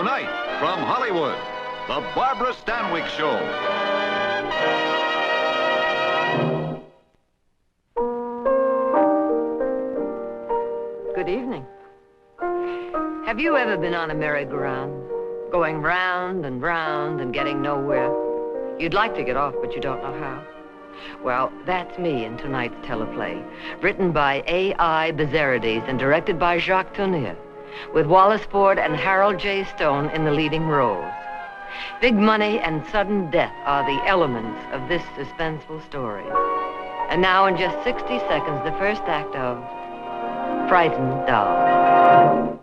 Tonight, from Hollywood, the Barbara Stanwyck Show. Good evening. Have you ever been on a merry-go-round, going round and round and getting nowhere? You'd like to get off, but you don't know how. Well, that's me in tonight's teleplay, written by A.I. Bezerides and directed by Jacques Tourneur, with Wallace Ford and Harold J. Stone in the leading roles. Big money and sudden death are the elements of this suspenseful story. And now, in just 60 seconds, the first act of Frightened Doll.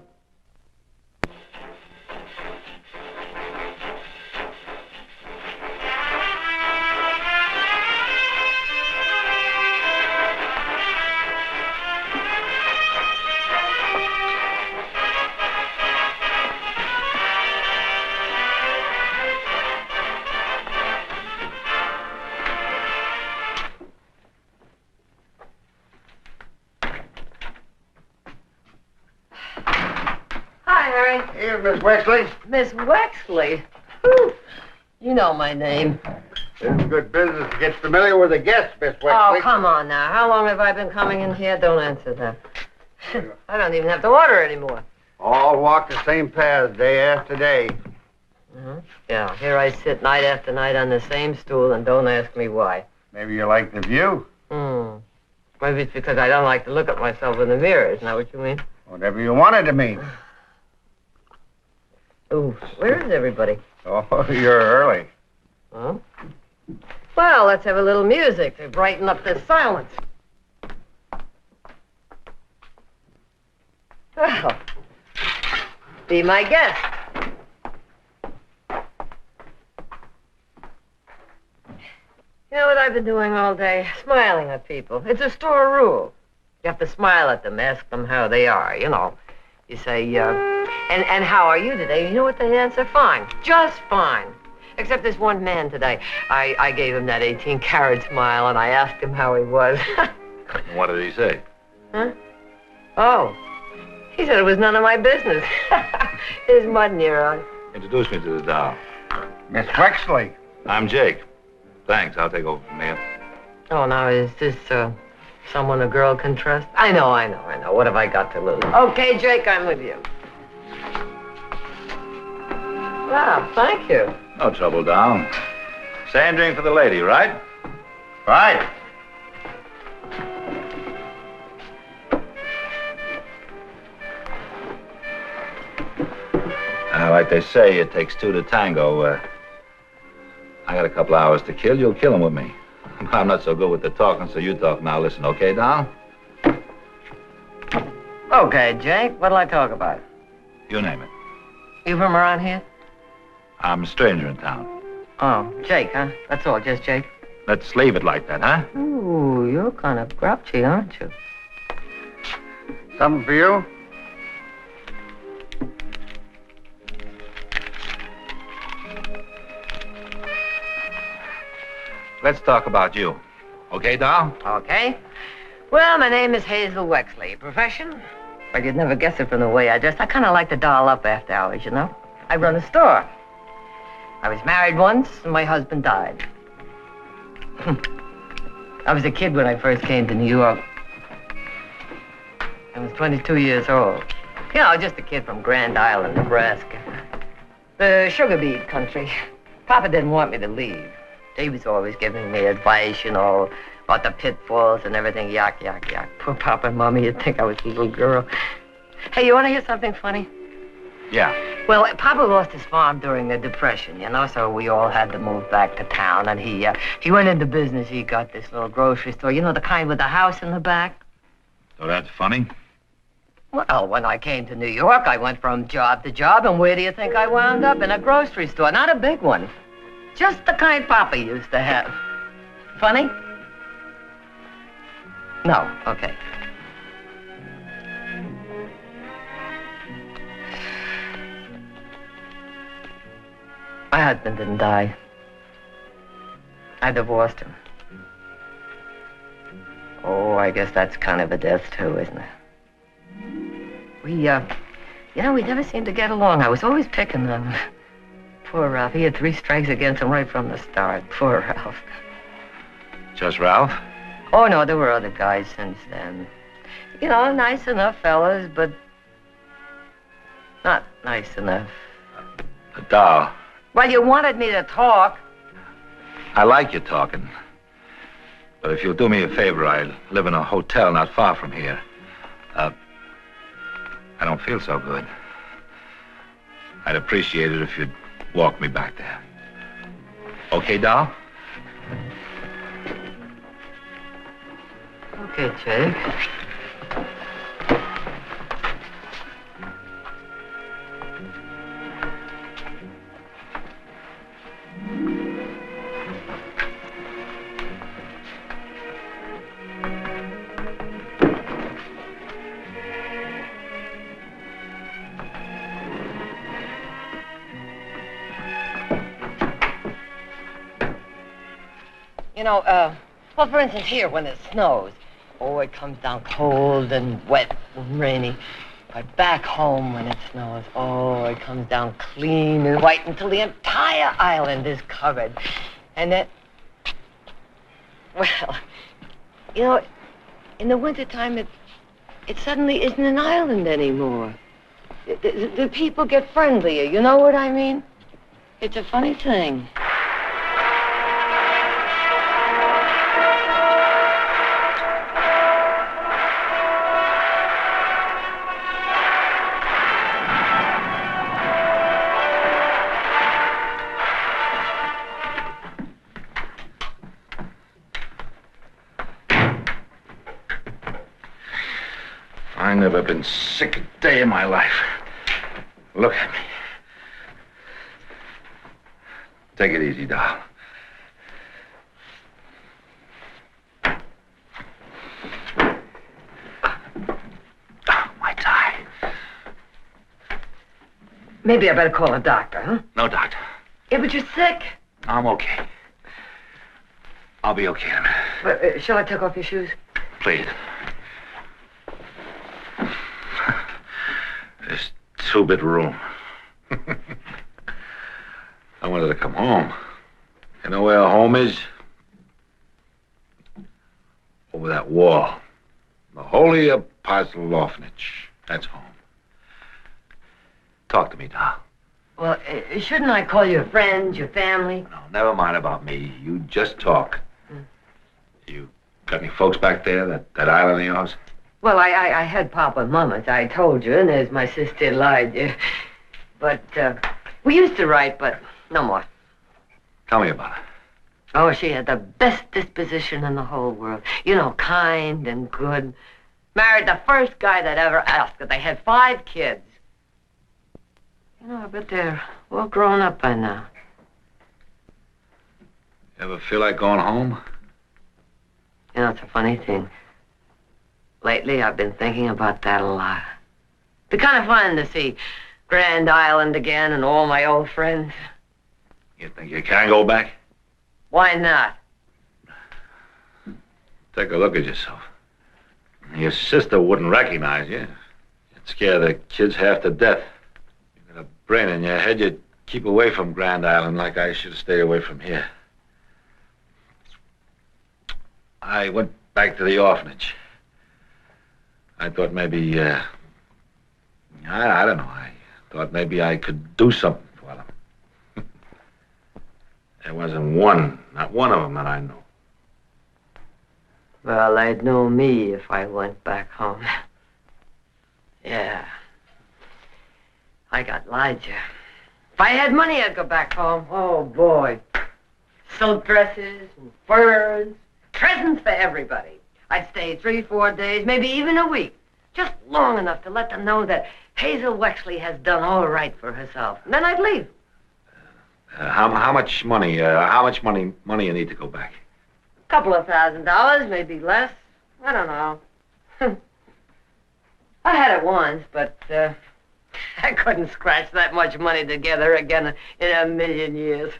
Here, Miss Wexley. Miss Wexley? Whew. You know my name. It's good business to get familiar with the guests, Miss Wexley. Oh, come on now. How long have I been coming in here? Don't answer that. I don't even have to order anymore. All walk the same paths day after day. Mm-hmm. Yeah, here I sit night after night on the same stool, and don't ask me why. Maybe you like the view. Maybe it's because I don't like to look at myself in the mirror. Isn't that what you mean? Whatever you want it to mean. Ooh, where is everybody? Oh, you're early. Huh? Well, let's have a little music to brighten up this silence. Well, be my guest. You know what I've been doing all day? Smiling at people. It's a store rule. You have to smile at them, ask them how they are, you know. You say, and how are you today? You know what they answer? Fine. Just fine. Except this one man today. I gave him that 18-carat smile, and I asked him how he was. What did he say? Huh? Oh. He said it was none of my business. Here's mud in your eye. Introduce me to the doll. Miss Wexley. I'm Jake. Thanks, I'll take over from here. Oh, now, is this, someone a girl can trust? I know. What have I got to lose? Okay, Jake, I'm with you. Wow, thank you. No trouble, doll. Same drink for the lady, right? Right. Like they say, it takes two to tango. I got a couple hours to kill. You'll kill them with me. I'm not so good with the talking, so you talk now. Listen, okay, doll? Okay, Jake, what'll I talk about? You name it. You from around here? I'm a stranger in town. Oh, Jake, huh? That's all, just Jake? Let's leave it like that, huh? Ooh, you're kind of grouchy, aren't you? Something for you? Let's talk about you. Okay, doll? Okay. Well, my name is Hazel Wexley. Profession? Well, you'd never guess it from the way I dress. I kind of like to doll up after hours, you know? I run a store. I was married once, and my husband died. I was a kid when I first came to New York. I was 22 years old. You know, just a kid from Grand Island, Nebraska. The sugar beet country. Papa didn't want me to leave. He was always giving me advice, you know, about the pitfalls and everything. Yuck, yuck, yuck. Poor Papa and Mommy, you'd think I was a little girl. Hey, you want to hear something funny? Yeah. Well, Papa lost his farm during the Depression, you know, so we all had to move back to town. And he went into business. He got this little grocery store, you know, the kind with the house in the back. So that's funny? Well, when I came to New York, I went from job to job, and where do you think I wound up? In a grocery store, not a big one. Just the kind Papa used to have. Funny? No, okay. My husband didn't die. I divorced him. Oh, I guess that's kind of a death, too, isn't it? You know, we never seemed to get along. I was always picking on him. Poor Ralph. He had 3 strikes against him right from the start. Poor Ralph. Just Ralph? Oh, no, there were other guys since then. You know, nice enough fellas, but not nice enough. Doll. Well, you wanted me to talk. I like you talking. But if you'll do me a favor, I live in a hotel not far from here. I don't feel so good. I'd appreciate it if you'd walk me back there. Okay, doll? Okay, Jake. You know, well, for instance, here, when it snows, oh, it comes down cold and wet and rainy. But back home, when it snows, oh, it comes down clean and white until the entire island is covered. And then, well, you know, in the wintertime, it suddenly isn't an island anymore. The people get friendlier, you know what I mean? It's a funny thing. I've never been sick a day in my life. Look at me. Take it easy, doll. My tie. Maybe I better call a doctor, huh? No, doctor. Yeah, but you're sick. I'm okay. I'll be okay in a minute. But, shall I take off your shoes? Please. This 2-bit room. I wanted to come home. You know where home is? Over that wall. The Holy Apostle Orphanage. That's home. Talk to me, doll. Well, shouldn't I call your friends, your family? No, never mind about me. You just talk. You got any folks back there, that island of yours? Well, I had Papa and Mama, as I told you, and there's my sister Lydia. But, we used to write, but no more. Tell me about it. Oh, she had the best disposition in the whole world. You know, kind and good. Married the first guy that ever asked her. They had 5 kids. You know, I bet they're all grown up by now. You ever feel like going home? You know, it's a funny thing. Lately, I've been thinking about that a lot. It'd be kind of fun to see Grand Island again and all my old friends. You think you can go back? Why not? Take a look at yourself. Your sister wouldn't recognize you. You'd scare the kids half to death. You got a brain in your head, you'd keep away from Grand Island like I should have stayed away from here. I went back to the orphanage. I thought maybe, I don't know. I thought maybe I could do something for them. There wasn't one, not one of them that I knew. Well, they'd know me if I went back home. Yeah. I got Lydia. If I had money, I'd go back home. Oh, boy. Silk dresses and furs. Presents for everybody. I'd stay 3-4 days, maybe even a week. Just long enough to let them know that Hazel Wexley has done all right for herself. And then I'd leave. How much money you need to go back? Couple of $1,000, maybe less. I don't know. I had it once, but I couldn't scratch that much money together again in a million years.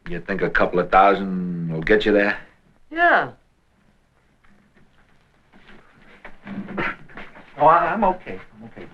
You think a couple of $1,000 will get you there? Yeah. Oh, I'm okay. I'm okay.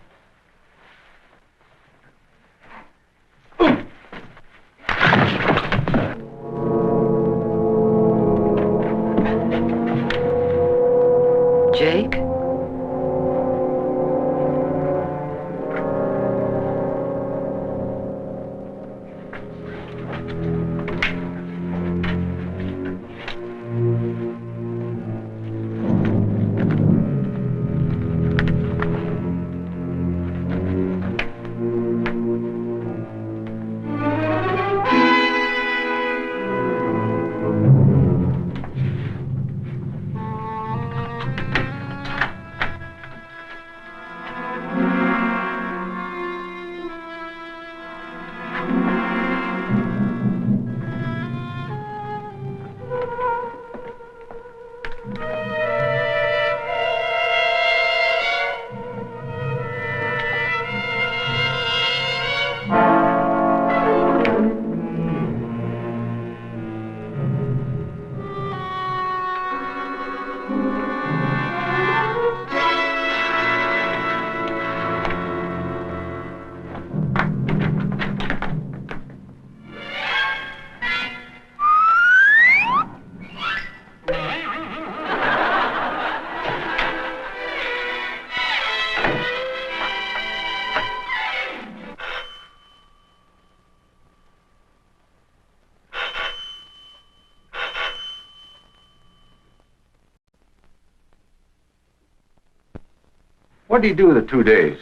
What did he do the 2 days?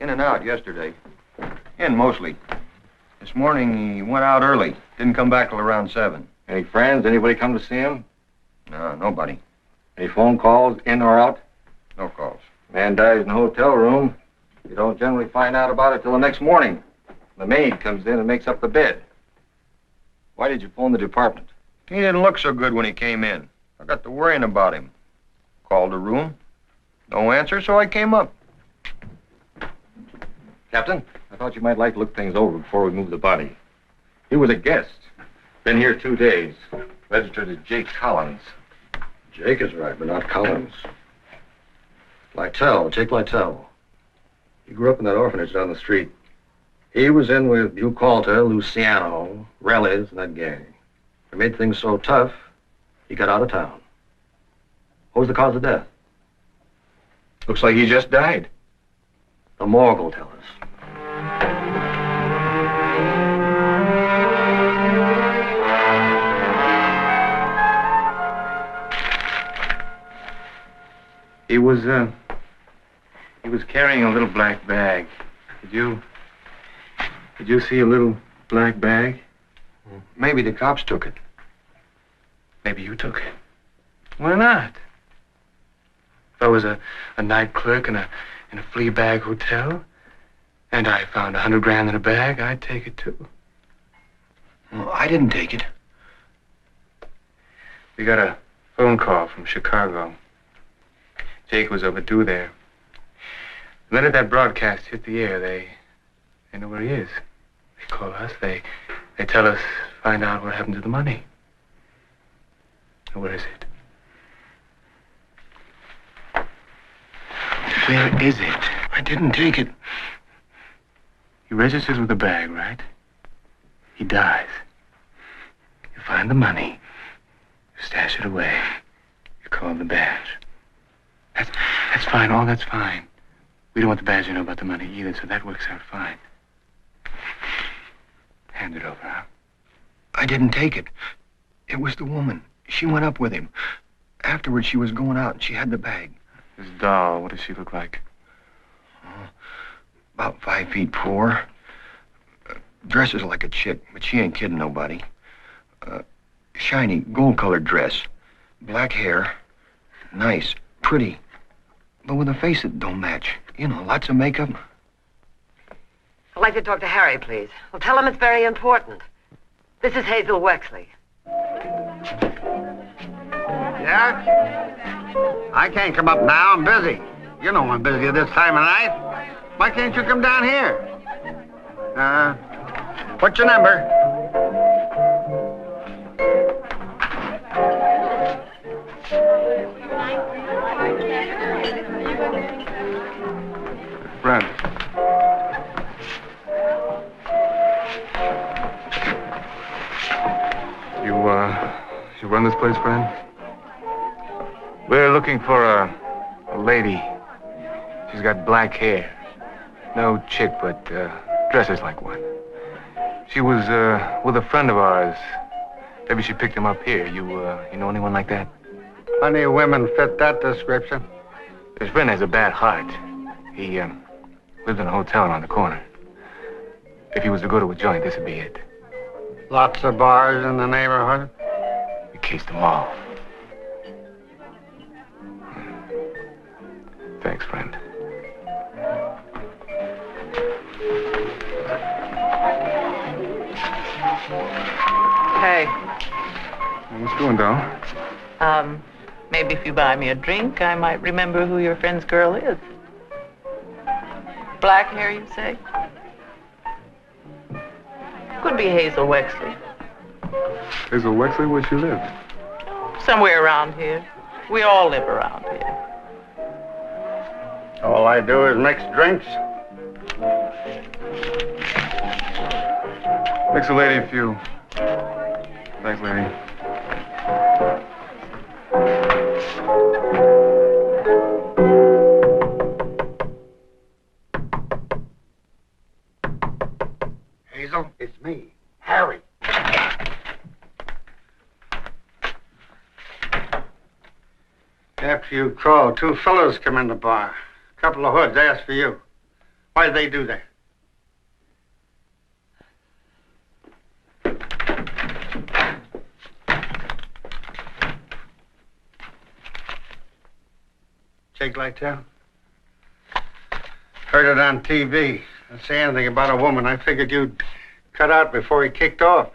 In and out yesterday. In mostly. This morning he went out early. Didn't come back till around 7. Any friends? Anybody come to see him? No, nobody. Any phone calls, in or out? No calls. Man dies in a hotel room. You don't generally find out about it till the next morning. The maid comes in and makes up the bed. Why did you phone the department? He didn't look so good when he came in. I got to worrying about him. Called the room. No answer, so I came up. Captain, I thought you might like to look things over before we move the body. He was a guest. Been here 2 days. Registered as Jake Collins. Jake is right, but not Collins. Lytell, Jake Lytell. He grew up in that orphanage down the street. He was in with Bucalter, Luciano, Reles, and that gang. They made things so tough, he got out of town. What was the cause of death? Looks like he just died. The morgue will tell us. He was carrying a little black bag. Did you see a little black bag? Maybe the cops took it. Maybe you took it. Why not? If I was a night clerk in a flea bag hotel, and I found 100 grand in a bag, I'd take it too. Well, I didn't take it. We got a phone call from Chicago. Jake was overdue there. The minute that broadcast hit the air, they know where he is. They call us, they tell us, find out what happened to the money. Where is it? Where is it? I didn't take it. He registers with a bag, right? He dies. You find the money. You stash it away. You call the badge. That's fine. All that's fine. We don't want the badge to know about the money either, so that works out fine. Hand it over, huh? I didn't take it. It was the woman. She went up with him. Afterwards, she was going out and she had the bag. This doll, what does she look like? About 5'4". Dresses like a chick, but she ain't kidding nobody. Shiny, gold-colored dress. Black hair. Nice. Pretty. But with a face that don't match. You know, lots of makeup. I'd like to talk to Harry, please. Well, tell him it's very important. This is Hazel Wexley. Yeah? I can't come up now. I'm busy. You know I'm busy at this time of night. Why can't you come down here? What's your number? Brent. You run this place, friend? We're looking for a lady. She's got black hair. No chick, but dresses like one. She was with a friend of ours. Maybe she picked him up here. You know anyone like that? Plenty of women fit that description. His friend has a bad heart. He lived in a hotel around the corner. If he was to go to a joint, this would be it. Lots of bars in the neighborhood. We cased them all. Thanks, friend. Hey. What's doing, doll? Maybe if you buy me a drink, I might remember who your friend's girl is. Black hair, you say? Could be Hazel Wexley. Hazel Wexley, where she live? Somewhere around here. We all live around here. All I do is mix drinks. Mix a lady a few. Thanks, lady. Hazel, it's me, Harry. After you called, two fellows come in the bar. Couple of hoods asked for you. Why'd they do that? Jake Lytell? Heard it on TV. Didn't say anything about a woman. I figured you'd cut out before he kicked off.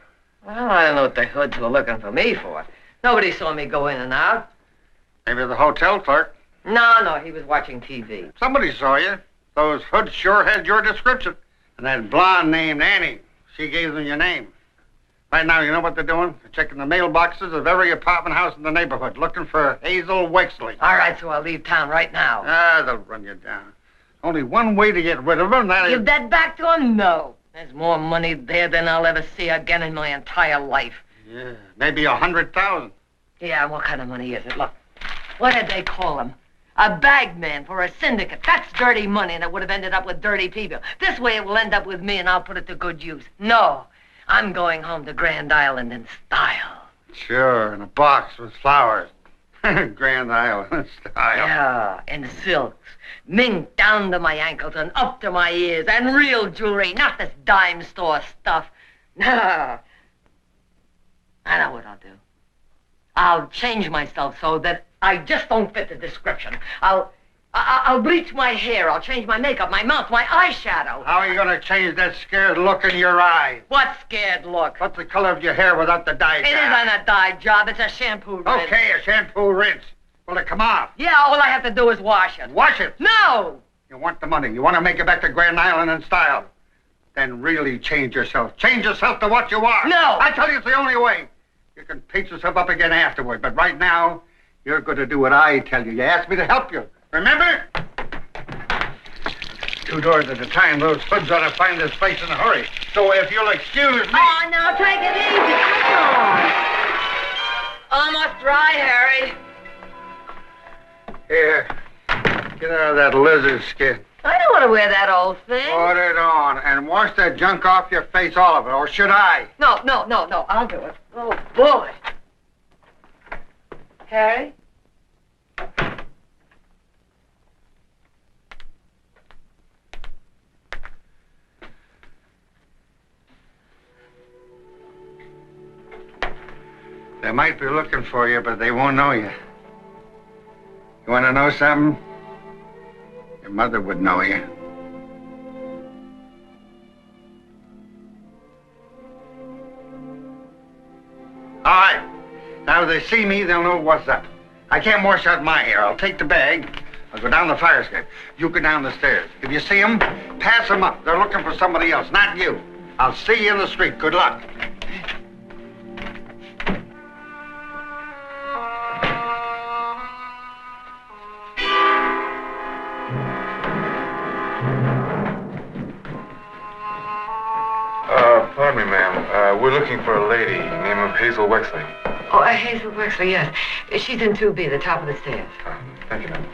Well, I don't know what the hoods were looking for me for. Nobody saw me go in and out. Maybe the hotel clerk. No, he was watching TV. Somebody saw you. Those hoods sure had your description. And that blonde named Annie, she gave them your name. Right now, you know what they're doing? They're checking the mailboxes of every apartment house in the neighborhood, looking for Hazel Wexley. All right, so I'll leave town right now. They'll run you down. Only one way to get rid of them, that is... Give that back to him? No. There's more money there than I'll ever see again in my entire life. Yeah, maybe 100,000. Yeah, what kind of money is it? Look, what did they call him? A bagman for a syndicate. That's dirty money, and it would have ended up with dirty people. This way it will end up with me, and I'll put it to good use. No, I'm going home to Grand Island in style. Sure, in a box with flowers. Grand Island style. Yeah, in silks. Mink down to my ankles and up to my ears, and real jewelry, not this dime store stuff. No. I know what I'll do. I'll change myself so that I just don't fit the description. I'll bleach my hair. I'll change my makeup, my mouth, my eyeshadow. How are you going to change that scared look in your eyes? What scared look? What's the color of your hair without the dye job? It isn't a dye job. It's a shampoo rinse. Okay, a shampoo rinse. Will it come off? Yeah, all I have to do is wash it. Wash it? No! You want the money. You want to make it back to Grand Island in style. Then really change yourself. Change yourself to what you are. No! I tell you it's the only way. You can paint yourself up again afterward, but right now, you're going to do what I tell you. You asked me to help you. Remember? 2 doors at a time. Those hoods ought to find this place in a hurry. So if you'll excuse me... Oh, now take it easy. Come on. Almost dry, Harry. Here. Get out of that lizard skin. I don't want to wear that old thing. Put it on and wash that junk off your face, all of it. Or should I? No. I'll do it. Oh, boy. Harry? They might be looking for you, but they won't know you. You want to know something? Your mother would know you. All right. Now, if they see me, they'll know what's up. I can't wash out my hair. I'll take the bag. I'll go down the fire escape. You go down the stairs. If you see them, pass them up. They're looking for somebody else, not you. I'll see you in the street. Good luck. Pardon me, ma'am. We're looking for a lady, name of Hazel Wexley. Oh, Hazel Wexley, yes. She's in 2B, the top of the stairs. Thank you, ma'am.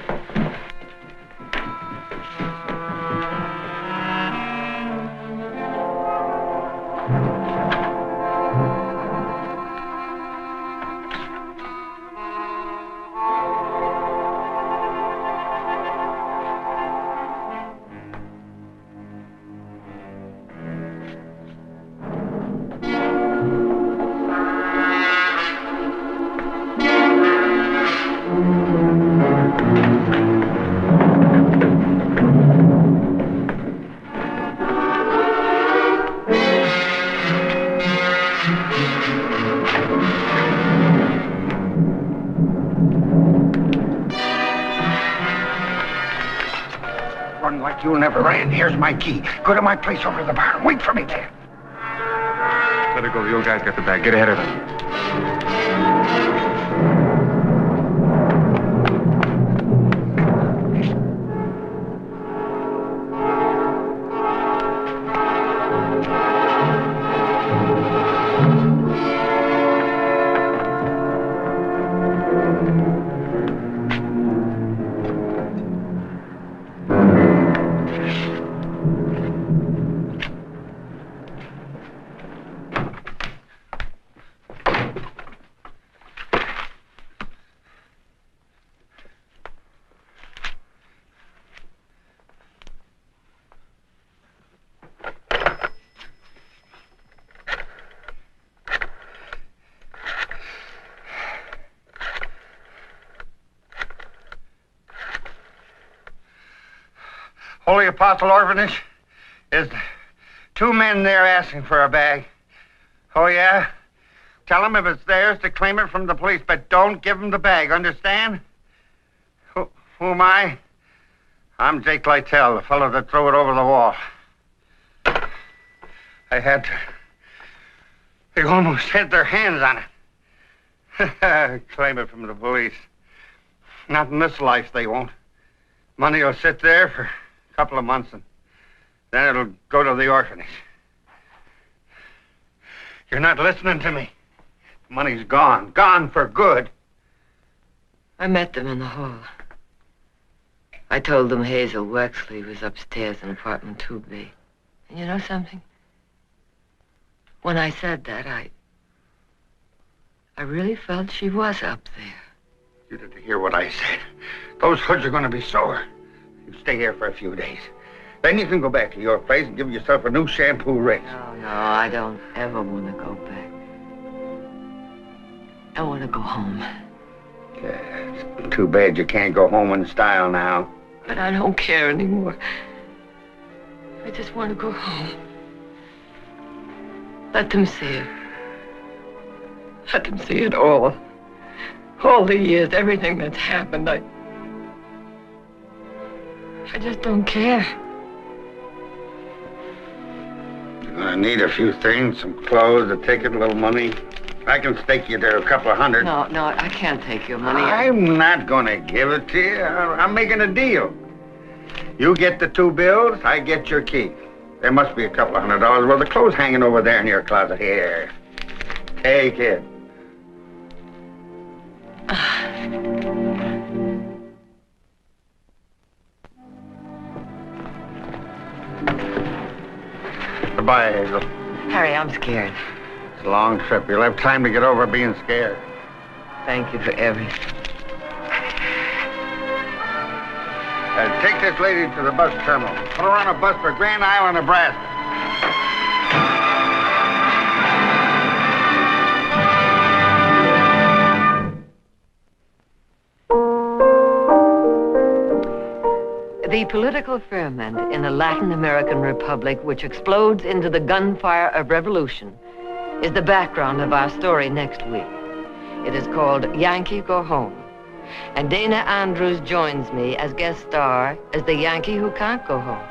Run like you never ran. Here's my key. Go to my place over the barn. Wait for me there. Let her go. The old guy's got the bag. Get ahead of him. Holy Apostle Orphanage? Is 2 men there asking for a bag? Oh, yeah? Tell them if it's theirs to claim it from the police, but don't give them the bag, understand? Who am I? I'm Jake Lytell, the fellow that threw it over the wall. I had to. They almost had their hands on it. Claim it from the police. Not in this life, they won't. Money will sit there for a couple of months, and then it'll go to the orphanage. You're not listening to me. The money's gone. Gone for good. I met them in the hall. I told them Hazel Wexley was upstairs in apartment 2B. And you know something? When I said that, I really felt she was up there. You didn't hear what I said. Those hoods are going to be sore. You stay here for a few days. Then you can go back to your place and give yourself a new shampoo rinse. No, I don't ever want to go back. I want to go home. Yeah, it's too bad you can't go home in style now. But I don't care anymore. I just want to go home. Let them see it. Let them see it all. All the years, everything that's happened, I just don't care. You're gonna need a few things, some clothes, a ticket, a little money. I can stake you to a couple of hundred. No, I can't take your money. I'm not gonna give it to you. I'm making a deal. You get the 2 bills, I get your key. There must be a couple of $100 worth of clothes hanging over there in your closet. Here. Take it. Goodbye, Hazel. Harry, I'm scared. It's a long trip. You'll have time to get over being scared. Thank you for everything. Take this lady to the bus terminal. Put her on a bus for Grand Island, Nebraska. The political ferment in a Latin American republic which explodes into the gunfire of revolution is the background of our story next week. It is called Yankee Go Home. And Dana Andrews joins me as guest star as the Yankee who can't go home.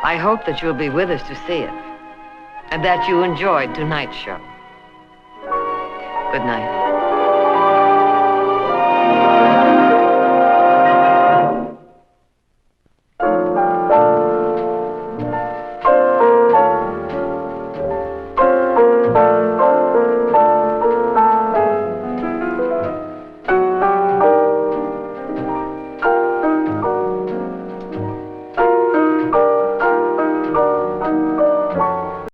I hope that you'll be with us to see it and that you enjoyed tonight's show. Good night.